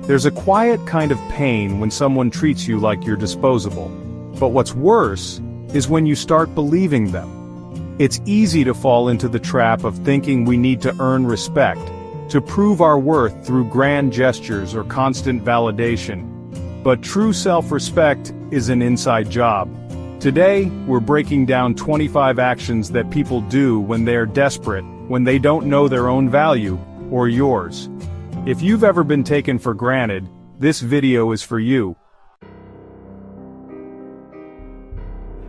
There's a quiet kind of pain when someone treats you like you're disposable. But what's worse is when you start believing them. It's easy to fall into the trap of thinking we need to earn respect, to prove our worth through grand gestures or constant validation. But true self-respect is an inside job. Today, we're breaking down 25 actions that people do when they are desperate, when they don't know their own value, or yours. If you've ever been taken for granted, this video is for you.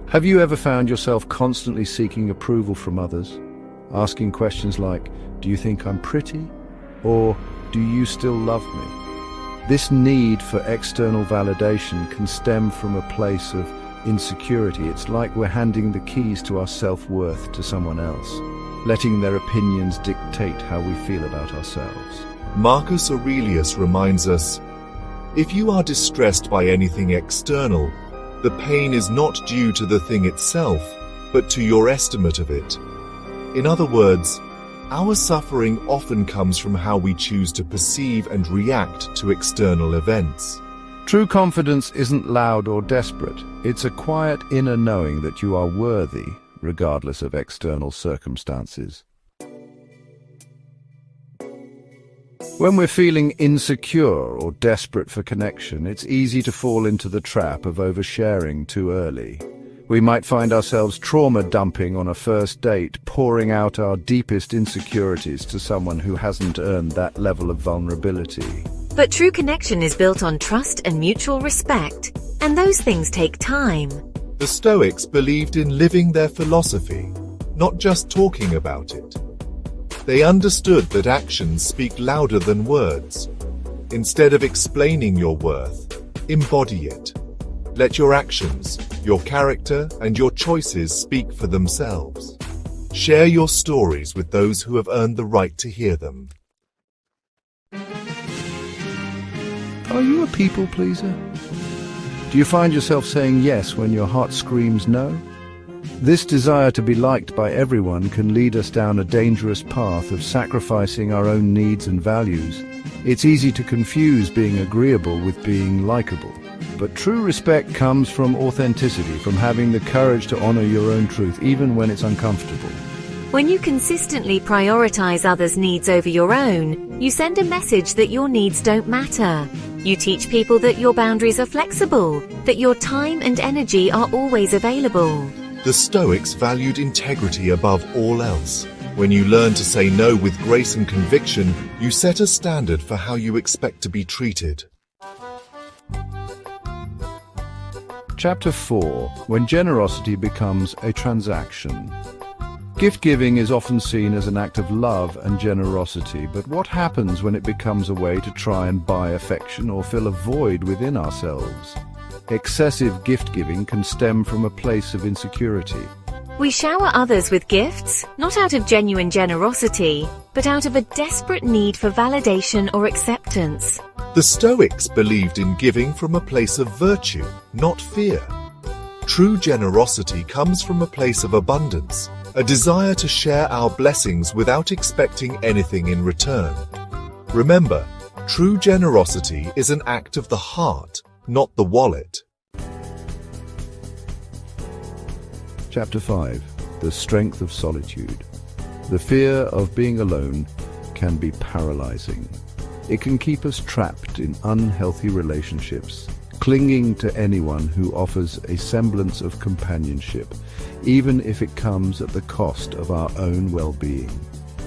Have you ever found yourself constantly seeking approval from others? Asking questions like, do you think I'm pretty? Or, do you still love me? This need for external validation can stem from a place of insecurity. It's like we're handing the keys to our self-worth to someone else, letting their opinions dictate how we feel about ourselves. Marcus Aurelius reminds us, if you are distressed by anything external, the pain is not due to the thing itself, but to your estimate of it. In other words, our suffering often comes from how we choose to perceive and react to external events. True confidence isn't loud or desperate. It's a quiet inner knowing that you are worthy, regardless of external circumstances. When we're feeling insecure or desperate for connection, it's easy to fall into the trap of oversharing too early. We might find ourselves trauma dumping on a first date, pouring out our deepest insecurities to someone who hasn't earned that level of vulnerability. But true connection is built on trust and mutual respect, and those things take time. The Stoics believed in living their philosophy, not just talking about it. They understood that actions speak louder than words. Instead of explaining your worth, embody it. Let your actions, your character, and your choices speak for themselves. Share your stories with those who have earned the right to hear them. Are you a people pleaser? Do you find yourself saying yes when your heart screams no? This desire to be liked by everyone can lead us down a dangerous path of sacrificing our own needs and values. It's easy to confuse being agreeable with being likable. But true respect comes from authenticity, from having the courage to honor your own truth, even when it's uncomfortable. When you consistently prioritize others' needs over your own, you send a message that your needs don't matter. You teach people that your boundaries are flexible, that your time and energy are always available. The Stoics valued integrity above all else. When you learn to say no with grace and conviction, you set a standard for how you expect to be treated. Chapter 4. When generosity becomes a transaction. Gift-giving is often seen as an act of love and generosity, but what happens when it becomes a way to try and buy affection or fill a void within ourselves? Excessive gift-giving can stem from a place of insecurity. We shower others with gifts, not out of genuine generosity, but out of a desperate need for validation or acceptance. The Stoics believed in giving from a place of virtue, not fear. True generosity comes from a place of abundance, a desire to share our blessings without expecting anything in return. Remember, true generosity is an act of the heart, not the wallet. Chapter 5. The strength of solitude. The fear of being alone can be paralyzing. It can keep us trapped in unhealthy relationships, clinging to anyone who offers a semblance of companionship, even if it comes at the cost of our own well-being.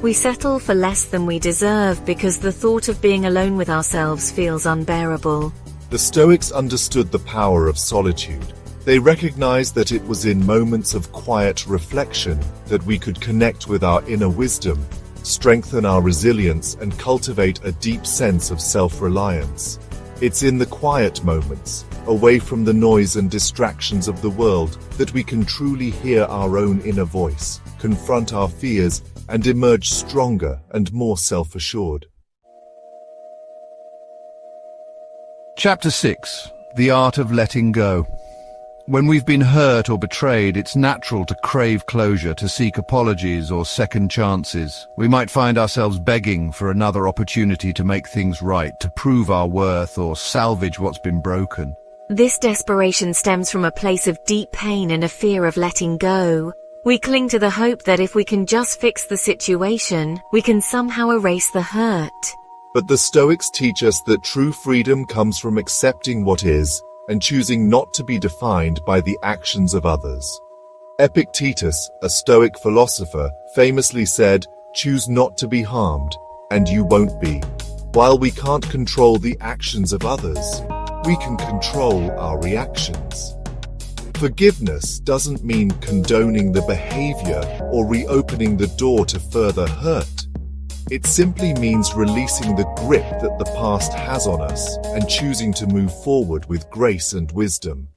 We settle for less than we deserve because the thought of being alone with ourselves feels unbearable. The Stoics understood the power of solitude. They recognized that it was in moments of quiet reflection that we could connect with our inner wisdom, strengthen our resilience, and cultivate a deep sense of self-reliance. It's in the quiet moments, away from the noise and distractions of the world, that we can truly hear our own inner voice, confront our fears, and emerge stronger and more self-assured. Chapter 6. The art of letting go. When we've been hurt or betrayed, it's natural to crave closure, to seek apologies or second chances. We might find ourselves begging for another opportunity to make things right, to prove our worth or salvage what's been broken. This desperation stems from a place of deep pain and a fear of letting go. We cling to the hope that if we can just fix the situation, we can somehow erase the hurt. But the Stoics teach us that true freedom comes from accepting what is and choosing not to be defined by the actions of others. Epictetus, a Stoic philosopher, famously said, "Choose not to be harmed, and you won't be." While we can't control the actions of others, we can control our reactions. Forgiveness doesn't mean condoning the behavior or reopening the door to further hurt. It simply means releasing the grip that the past has on us and choosing to move forward with grace and wisdom.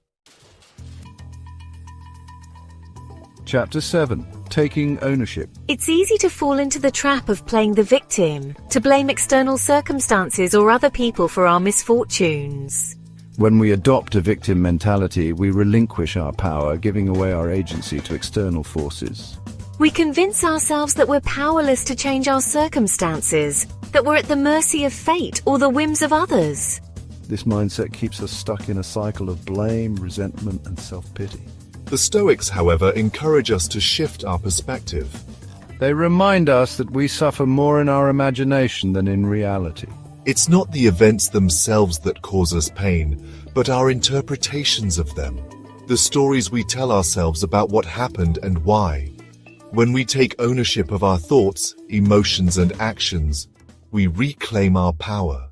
Chapter 7. Taking ownership. It's easy to fall into the trap of playing the victim, to blame external circumstances or other people for our misfortunes. When we adopt a victim mentality, we relinquish our power, giving away our agency to external forces. We convince ourselves that we're powerless to change our circumstances, that we're at the mercy of fate or the whims of others. This mindset keeps us stuck in a cycle of blame, resentment, and self-pity. The Stoics, however, encourage us to shift our perspective. They remind us that we suffer more in our imagination than in reality. It's not the events themselves that cause us pain, but our interpretations of them. The stories we tell ourselves about what happened and why. When we take ownership of our thoughts, emotions, and actions, we reclaim our power.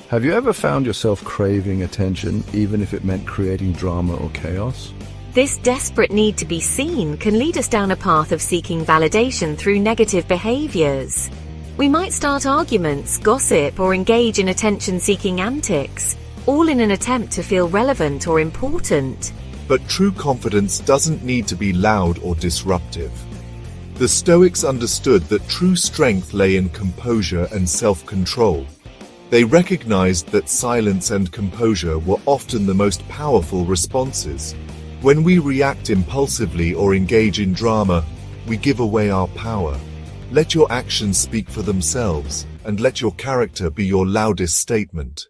Have you ever found yourself craving attention, even if it meant creating drama or chaos? This desperate need to be seen can lead us down a path of seeking validation through negative behaviors. We might start arguments, gossip, or engage in attention-seeking antics, all in an attempt to feel relevant or important. But true confidence doesn't need to be loud or disruptive. The Stoics understood that true strength lay in composure and self-control. They recognized that silence and composure were often the most powerful responses. When we react impulsively or engage in drama, we give away our power. Let your actions speak for themselves, and let your character be your loudest statement.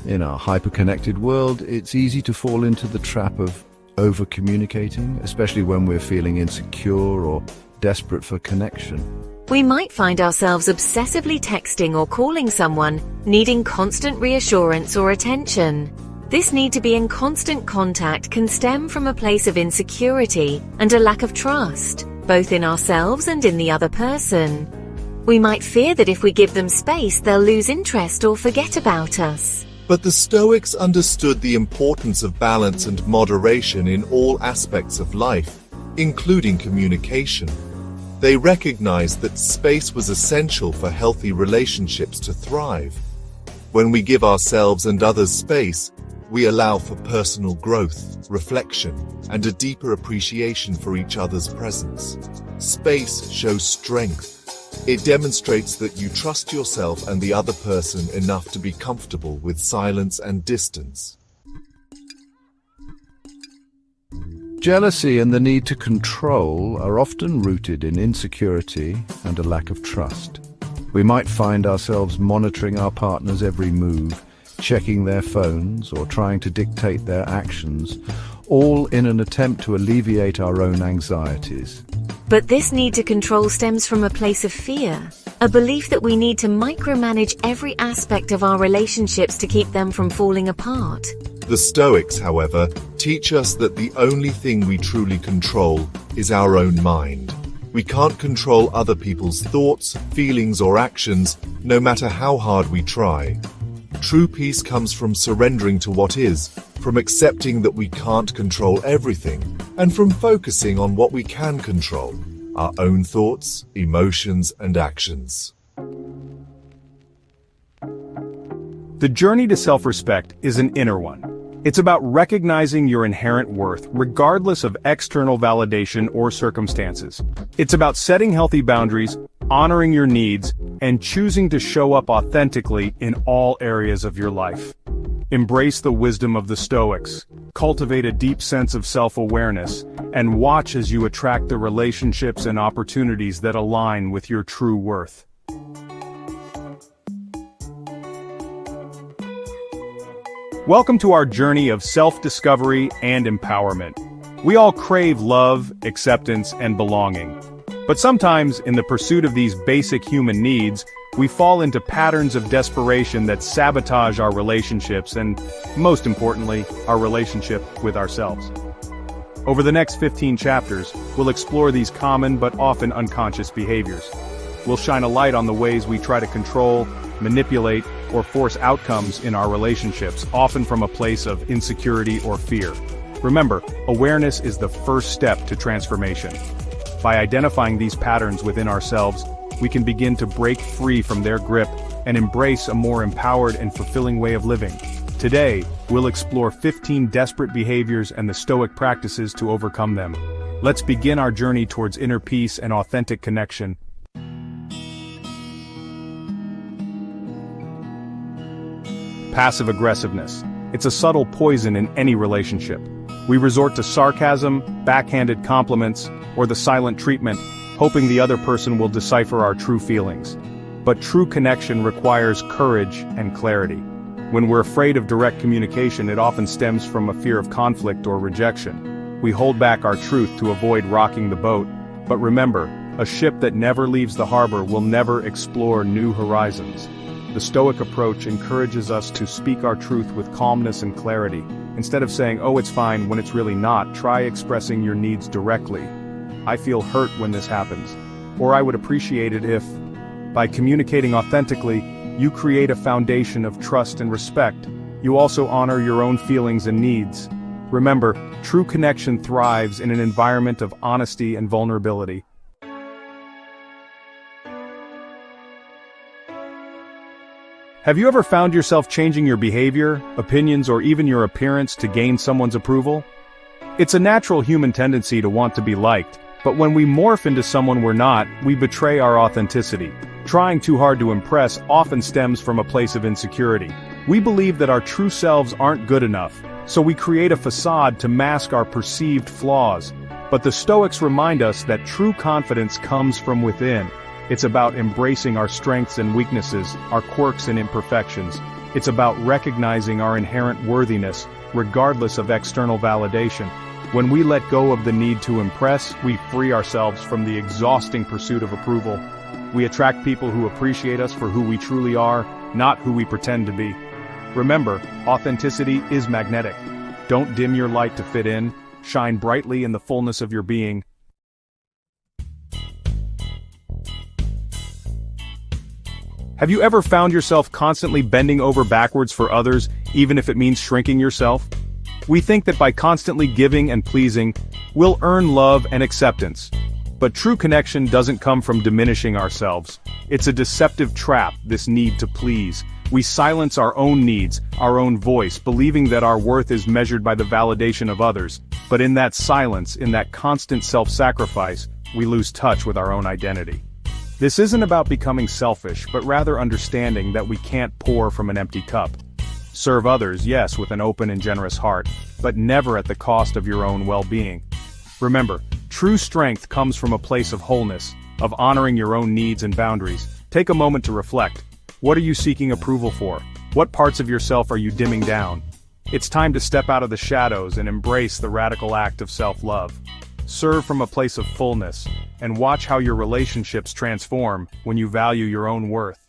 In our hyper-connected world, it's easy to fall into the trap of over-communicating, especially when we're feeling insecure or desperate for connection. We might find ourselves obsessively texting or calling someone, needing constant reassurance or attention. This need to be in constant contact can stem from a place of insecurity and a lack of trust, both in ourselves and in the other person. We might fear that if we give them space, they'll lose interest or forget about us. But the Stoics understood the importance of balance and moderation in all aspects of life, including communication. They recognized that space was essential for healthy relationships to thrive. When we give ourselves and others space, we allow for personal growth, reflection, and a deeper appreciation for each other's presence. Space shows strength. It demonstrates that you trust yourself and the other person enough to be comfortable with silence and distance. Jealousy and the need to control are often rooted in insecurity and a lack of trust. We might find ourselves monitoring our partner's every move, checking their phones or trying to dictate their actions, all in an attempt to alleviate our own anxieties. But this need to control stems from a place of fear, a belief that we need to micromanage every aspect of our relationships to keep them from falling apart. The Stoics, however, teach us that the only thing we truly control is our own mind. We can't control other people's thoughts, feelings, or actions, no matter how hard we try. True peace comes from surrendering to what is, from accepting that we can't control everything, and from focusing on what we can control, our own thoughts, emotions, and actions. The journey to self-respect is an inner one. It's about recognizing your inherent worth, regardless of external validation or circumstances. It's about setting healthy boundaries, honoring your needs, and choosing to show up authentically in all areas of your life. Embrace the wisdom of the Stoics, cultivate a deep sense of self-awareness, and watch as you attract the relationships and opportunities that align with your true worth. Welcome to our journey of self-discovery and empowerment. We all crave love, acceptance, and belonging. But sometimes, in the pursuit of these basic human needs, we fall into patterns of desperation that sabotage our relationships and, most importantly, our relationship with ourselves. Over the next 15 chapters, we'll explore these common but often unconscious behaviors. We'll shine a light on the ways we try to control, manipulate, or force outcomes in our relationships, often from a place of insecurity or fear. Remember, awareness is the first step to transformation. By identifying these patterns within ourselves, we can begin to break free from their grip and embrace a more empowered and fulfilling way of living. Today, we'll explore 15 desperate behaviors and the Stoic practices to overcome them. Let's begin our journey towards inner peace and authentic connection. Passive aggressiveness. It's a subtle poison in any relationship. We resort to sarcasm, backhanded compliments, or the silent treatment, hoping the other person will decipher our true feelings. But true connection requires courage and clarity. When we're afraid of direct communication, it often stems from a fear of conflict or rejection. We hold back our truth to avoid rocking the boat. But remember, a ship that never leaves the harbor will never explore new horizons. The Stoic approach encourages us to speak our truth with calmness and clarity. Instead of saying, "Oh, it's fine," when it's really not, try expressing your needs directly. "I feel hurt when this happens," or "I would appreciate it if." By communicating authentically, you create a foundation of trust and respect. You also honor your own feelings and needs. Remember, true connection thrives in an environment of honesty and vulnerability. Have you ever found yourself changing your behavior, opinions, or even your appearance to gain someone's approval? It's a natural human tendency to want to be liked, but when we morph into someone we're not, we betray our authenticity. Trying too hard to impress often stems from a place of insecurity. We believe that our true selves aren't good enough, so we create a facade to mask our perceived flaws. But the Stoics remind us that true confidence comes from within. It's about embracing our strengths and weaknesses, our quirks and imperfections. It's about recognizing our inherent worthiness, regardless of external validation. When we let go of the need to impress, we free ourselves from the exhausting pursuit of approval. We attract people who appreciate us for who we truly are, not who we pretend to be. Remember, authenticity is magnetic. Don't dim your light to fit in. Shine brightly in the fullness of your being. Have you ever found yourself constantly bending over backwards for others, even if it means shrinking yourself? We think that by constantly giving and pleasing, we'll earn love and acceptance. But true connection doesn't come from diminishing ourselves. It's a deceptive trap, this need to please. We silence our own needs, our own voice, believing that our worth is measured by the validation of others. But in that silence, in that constant self-sacrifice, we lose touch with our own identity. This isn't about becoming selfish, but rather understanding that we can't pour from an empty cup. Serve others, yes, with an open and generous heart, but never at the cost of your own well-being. Remember, true strength comes from a place of wholeness, of honoring your own needs and boundaries. Take a moment to reflect. What are you seeking approval for? What parts of yourself are you dimming down? It's time to step out of the shadows and embrace the radical act of self-love. Serve from a place of fullness, and watch how your relationships transform when you value your own worth.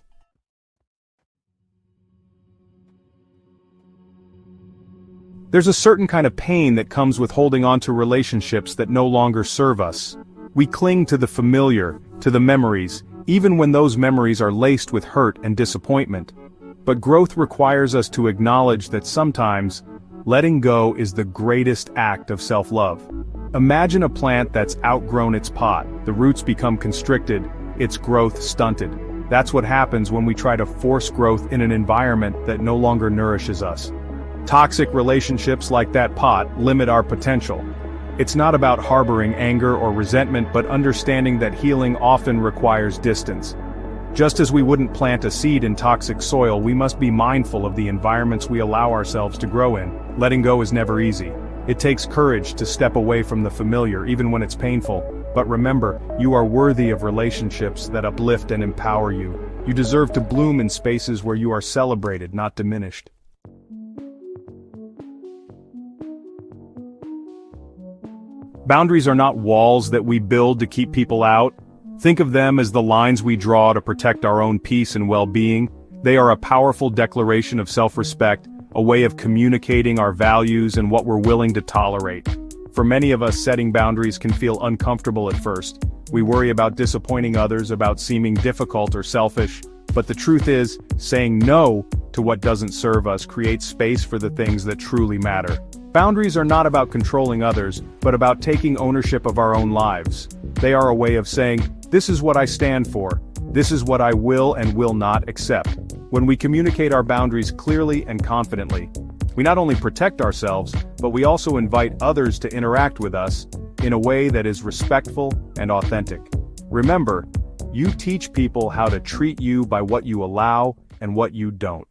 There's a certain kind of pain that comes with holding on to relationships that no longer serve us. We cling to the familiar, to the memories, even when those memories are laced with hurt and disappointment. But growth requires us to acknowledge that sometimes, letting go is the greatest act of self-love. Imagine a plant that's outgrown its pot. The roots become constricted, its growth stunted. That's what happens when we try to force growth in an environment that no longer nourishes us. Toxic relationships like that pot limit our potential. It's not about harboring anger or resentment, but understanding that healing often requires distance. Just as we wouldn't plant a seed in toxic soil, we must be mindful of the environments we allow ourselves to grow in. Letting go is never easy. It takes courage to step away from the familiar, even when it's painful. But remember, you are worthy of relationships that uplift and empower you. You deserve to bloom in spaces where you are celebrated, not diminished. Boundaries are not walls that we build to keep people out. Think of them as the lines we draw to protect our own peace and well-being. They are a powerful declaration of self-respect, a way of communicating our values and what we're willing to tolerate. For many of us, setting boundaries can feel uncomfortable at first. We worry about disappointing others, about seeming difficult or selfish. But the truth is, saying no to what doesn't serve us creates space for the things that truly matter. Boundaries are not about controlling others, but about taking ownership of our own lives. They are a way of saying, this is what I stand for. This is what I will and will not accept. When we communicate our boundaries clearly and confidently, we not only protect ourselves, but we also invite others to interact with us in a way that is respectful and authentic. Remember, you teach people how to treat you by what you allow and what you don't.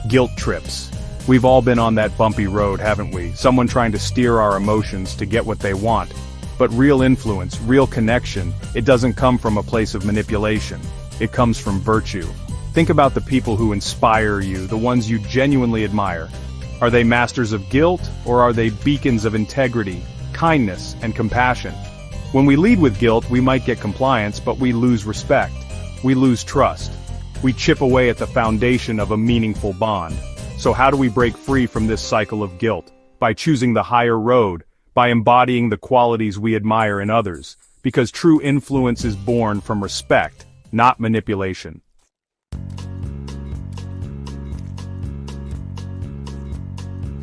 Guilt trips. We've all been on that bumpy road, haven't we? Someone trying to steer our emotions to get what they want. But real influence, real connection, it doesn't come from a place of manipulation. It comes from virtue. Think about the people who inspire you, the ones you genuinely admire. Are they masters of guilt, or are they beacons of integrity, kindness, and compassion? When we lead with guilt, we might get compliance, but we lose respect. We lose trust. We chip away at the foundation of a meaningful bond. So how do we break free from this cycle of guilt? By choosing the higher road, by embodying the qualities we admire in others, because true influence is born from respect, not manipulation.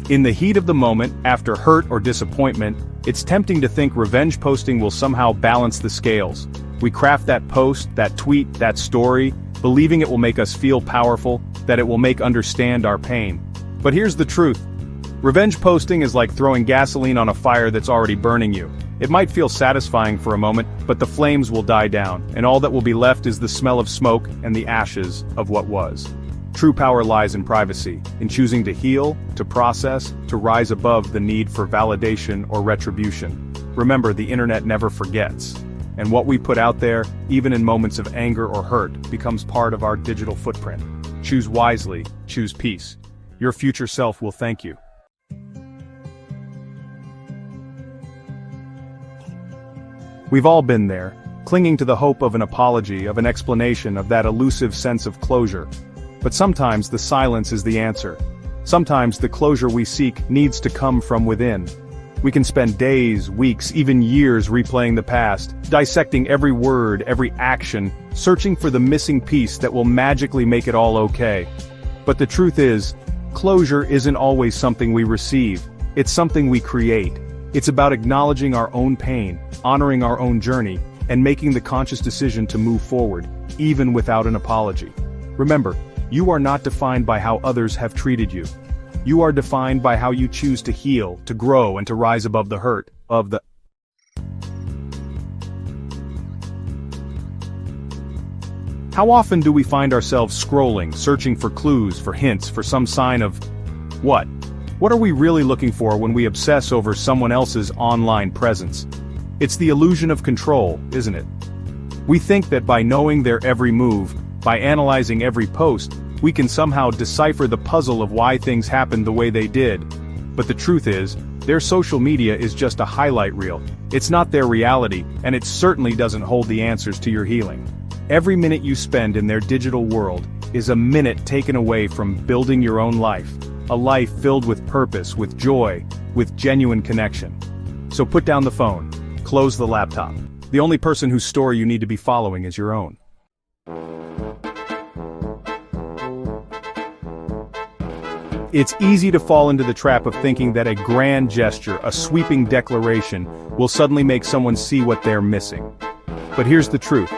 In the heat of the moment, after hurt or disappointment, it's tempting to think revenge posting will somehow balance the scales. We craft that post, that tweet, that story, believing it will make us feel powerful, that it will make understand our pain. But here's the truth. Revenge posting is like throwing gasoline on a fire that's already burning you. It might feel satisfying for a moment, but the flames will die down, and all that will be left is the smell of smoke and the ashes of what was. True power lies in privacy, in choosing to heal, to process, to rise above the need for validation or retribution. Remember, the internet never forgets. And what we put out there, even in moments of anger or hurt, becomes part of our digital footprint. Choose wisely, choose peace. Your future self will thank you. We've all been there, clinging to the hope of an apology, of an explanation, of that elusive sense of closure. But sometimes the silence is the answer. Sometimes the closure we seek needs to come from within. We can spend days, weeks, even years replaying the past, dissecting every word, every action, searching for the missing piece that will magically make it all okay. But the truth is, closure isn't always something we receive. It's something we create. It's about acknowledging our own pain, honoring our own journey, and making the conscious decision to move forward, even without an apology. Remember, you are not defined by how others have treated you. You are defined by how you choose to heal, to grow, and to rise above the hurt of the... How often do we find ourselves scrolling, searching for clues, for hints, for some sign of... what? What are we really looking for when we obsess over someone else's online presence? It's the illusion of control, isn't it? We think that by knowing their every move, by analyzing every post, we can somehow decipher the puzzle of why things happened the way they did. But the truth is, their social media is just a highlight reel. It's not their reality, and it certainly doesn't hold the answers to your healing. Every minute you spend in their digital world is a minute taken away from building your own life, a life filled with purpose, with joy, with genuine connection. So put down the phone, close the laptop. The only person whose story you need to be following is your own. It's easy to fall into the trap of thinking that a grand gesture, a sweeping declaration, will suddenly make someone see what they're missing. But here's the truth.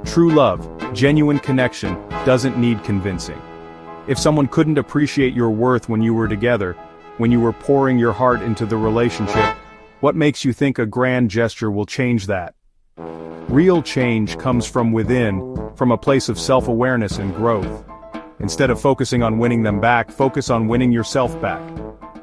True love, genuine connection, doesn't need convincing. If someone couldn't appreciate your worth when you were together, when you were pouring your heart into the relationship, what makes you think a grand gesture will change that? Real change comes from within, from a place of self-awareness and growth. Instead of focusing on winning them back, focus on winning yourself back.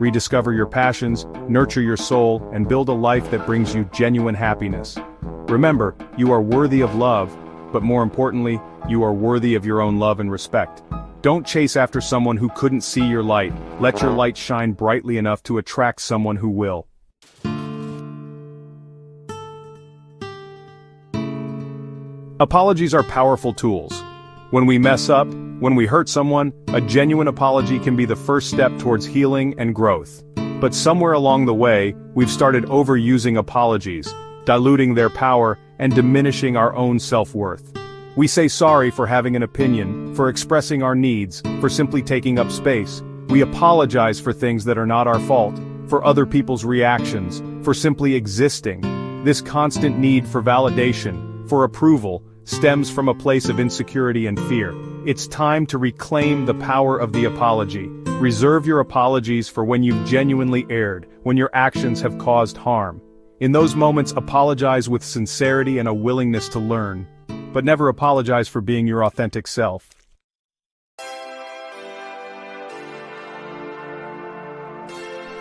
Rediscover your passions, nurture your soul, and build a life that brings you genuine happiness. Remember, you are worthy of love, but more importantly, you are worthy of your own love and respect. Don't chase after someone who couldn't see your light. Let your light shine brightly enough to attract someone who will. Apologies are powerful tools. When we mess up, when we hurt someone, a genuine apology can be the first step towards healing and growth. But somewhere along the way, we've started overusing apologies, diluting their power, and diminishing our own self-worth. We say sorry for having an opinion, for expressing our needs, for simply taking up space. We apologize for things that are not our fault, for other people's reactions, for simply existing. This constant need for validation, for approval, stems from a place of insecurity and fear. It's time to reclaim the power of the apology. Reserve your apologies for when you've genuinely erred, when your actions have caused harm. In those moments, apologize with sincerity and a willingness to learn. But never apologize for being your authentic self.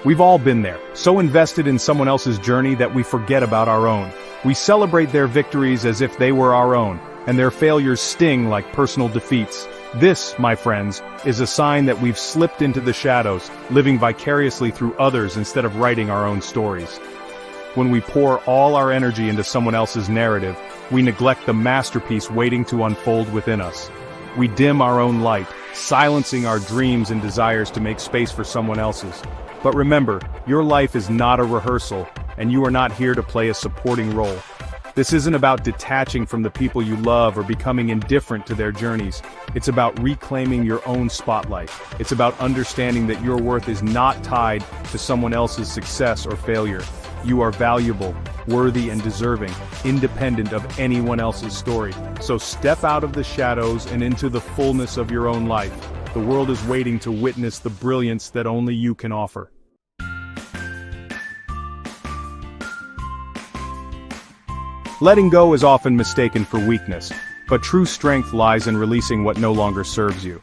We've all been there, so invested in someone else's journey that we forget about our own. We celebrate their victories as if they were our own, and their failures sting like personal defeats. This, my friends, is a sign that we've slipped into the shadows, living vicariously through others instead of writing our own stories. When we pour all our energy into someone else's narrative, we neglect the masterpiece waiting to unfold within us. We dim our own light, silencing our dreams and desires to make space for someone else's. But remember, your life is not a rehearsal, and you are not here to play a supporting role. This isn't about detaching from the people you love or becoming indifferent to their journeys. It's about reclaiming your own spotlight. It's about understanding that your worth is not tied to someone else's success or failure. You are valuable, worthy, and deserving, independent of anyone else's story. So step out of the shadows and into the fullness of your own life. The world is waiting to witness the brilliance that only you can offer. Letting go is often mistaken for weakness, but true strength lies in releasing what no longer serves you.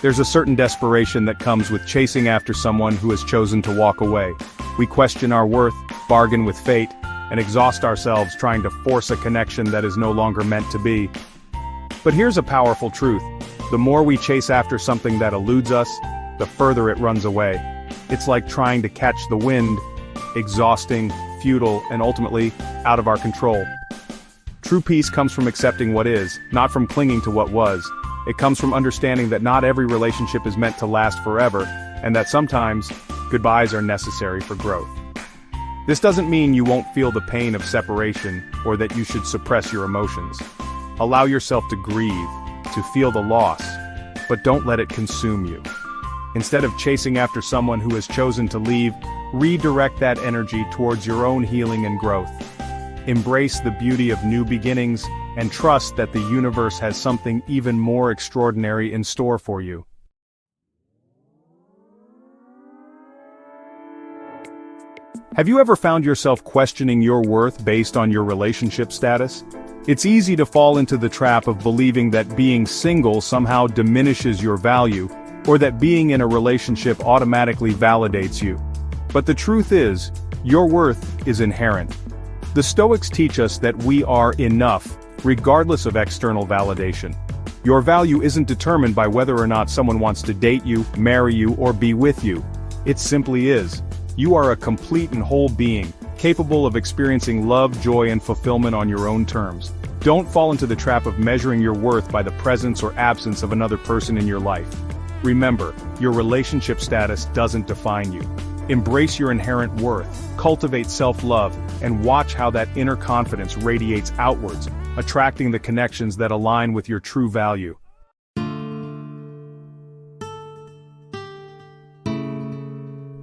There's a certain desperation that comes with chasing after someone who has chosen to walk away. We question our worth, bargain with fate, and exhaust ourselves trying to force a connection that is no longer meant to be. But here's a powerful truth. The more we chase after something that eludes us, the further it runs away. It's like trying to catch the wind, exhausting, futile, and ultimately, out of our control. True peace comes from accepting what is, not from clinging to what was. It comes from understanding that not every relationship is meant to last forever, and that sometimes, goodbyes are necessary for growth. This doesn't mean you won't feel the pain of separation, or that you should suppress your emotions. Allow yourself to grieve, to feel the loss, but don't let it consume you. Instead of chasing after someone who has chosen to leave, redirect that energy towards your own healing and growth. Embrace the beauty of new beginnings, and trust that the universe has something even more extraordinary in store for you. Have you ever found yourself questioning your worth based on your relationship status? It's easy to fall into the trap of believing that being single somehow diminishes your value, or that being in a relationship automatically validates you. But the truth is, your worth is inherent. The Stoics teach us that we are enough, regardless of external validation. Your value isn't determined by whether or not someone wants to date you, marry you, or be with you. It simply is. You are a complete and whole being, capable of experiencing love, joy, and fulfillment on your own terms. Don't fall into the trap of measuring your worth by the presence or absence of another person in your life. Remember, your relationship status doesn't define you. Embrace your inherent worth, cultivate self-love, and watch how that inner confidence radiates outwards, attracting the connections that align with your true value.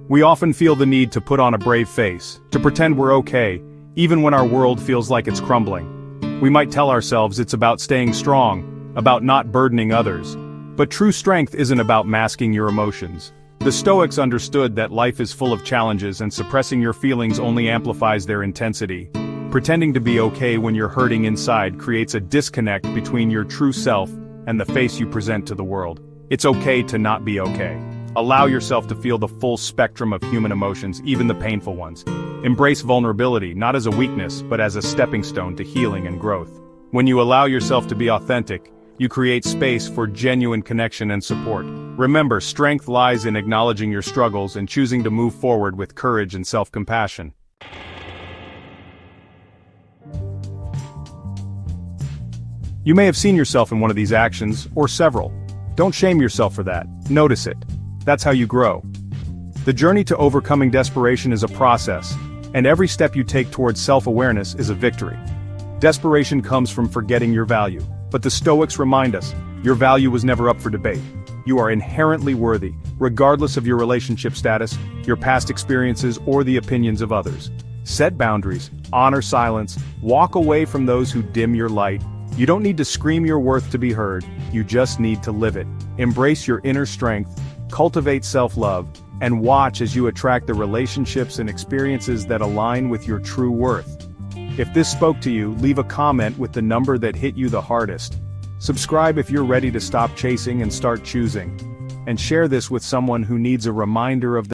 We often feel the need to put on a brave face, to pretend we're okay, even when our world feels like it's crumbling. We might tell ourselves it's about staying strong, about not burdening others. But true strength isn't about masking your emotions. The Stoics understood that life is full of challenges and suppressing your feelings only amplifies their intensity. Pretending to be okay when you're hurting inside creates a disconnect between your true self and the face you present to the world. It's okay to not be okay. Allow yourself to feel the full spectrum of human emotions, even the painful ones. Embrace vulnerability, not as a weakness, but as a stepping stone to healing and growth. When you allow yourself to be authentic, you create space for genuine connection and support. Remember, strength lies in acknowledging your struggles and choosing to move forward with courage and self-compassion. You may have seen yourself in one of these actions, or several. Don't shame yourself for that. Notice it. That's how you grow. The journey to overcoming desperation is a process, and every step you take towards self-awareness is a victory. Desperation comes from forgetting your value, but the Stoics remind us, your value was never up for debate. You are inherently worthy, regardless of your relationship status, your past experiences, or the opinions of others. Set boundaries, honor silence, walk away from those who dim your light. You don't need to scream your worth to be heard, you just need to live it. Embrace your inner strength, cultivate self-love, and watch as you attract the relationships and experiences that align with your true worth. If this spoke to you, leave a comment with the number that hit you the hardest. Subscribe if you're ready to stop chasing and start choosing. And share this with someone who needs a reminder of